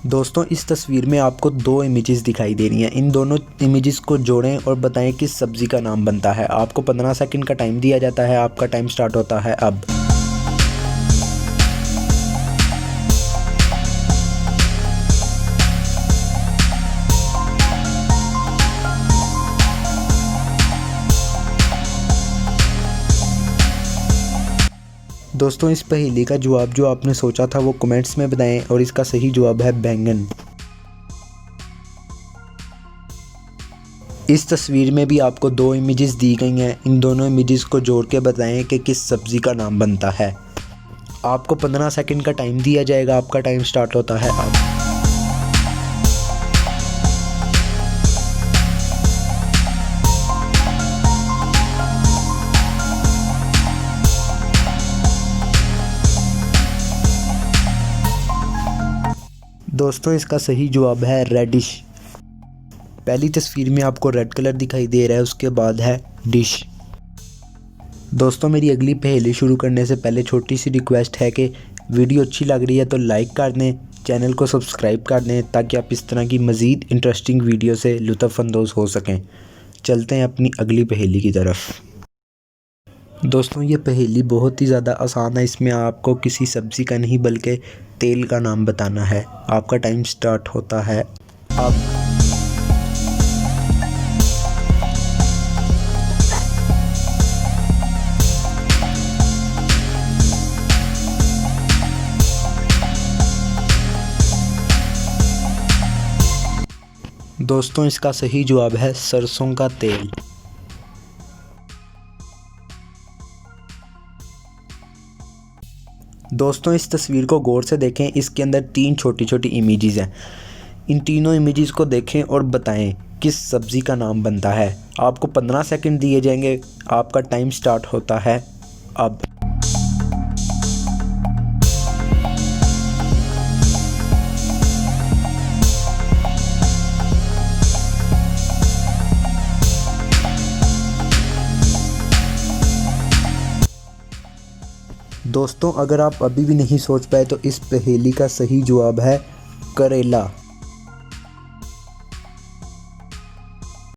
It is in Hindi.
दोस्तों इस तस्वीर में आपको दो इमेजेस दिखाई दे रही हैं। इन दोनों इमेजेस को जोड़ें और बताएं किस सब्ज़ी का नाम बनता है। आपको 15 सेकंड का टाइम दिया जाता है। आपका टाइम स्टार्ट होता है अब। दोस्तों इस पहेली का जवाब जो आपने सोचा था वो कमेंट्स में बताएं और इसका सही जवाब है बैंगन। इस तस्वीर में भी आपको दो इमेजेस दी गई हैं। इन दोनों इमेजेस को जोड़ के बताएं कि किस सब्ज़ी का नाम बनता है। आपको 15 सेकंड का टाइम दिया जाएगा। आपका टाइम स्टार्ट होता है अब। दोस्तों इसका सही जवाब है रेडिश। पहली तस्वीर में आपको रेड कलर दिखाई दे रहा है, उसके बाद है डिश। दोस्तों मेरी अगली पहेली शुरू करने से पहले छोटी सी रिक्वेस्ट है कि वीडियो अच्छी लग रही है तो लाइक कर दें, चैनल को सब्सक्राइब कर दें ताकि आप इस तरह की मज़ीद इंटरेस्टिंग वीडियो से लुत्फ़अंदोज़ हो सकें। चलते हैं अपनी अगली पहेली की तरफ। दोस्तों ये पहेली बहुत ही ज़्यादा आसान है। इसमें आपको किसी सब्ज़ी का नहीं बल्कि तेल का नाम बताना है। आपका टाइम स्टार्ट होता है अब। दोस्तों इसका सही जवाब है सरसों का तेल। दोस्तों इस तस्वीर को गौर से देखें। इसके अंदर तीन छोटी छोटी इमेजेस हैं। इन तीनों इमेजेस को देखें और बताएं किस सब्ज़ी का नाम बनता है। आपको 15 सेकंड दिए जाएंगे। आपका टाइम स्टार्ट होता है अब। दोस्तों अगर आप अभी भी नहीं सोच पाए तो इस पहेली का सही जवाब है करेला।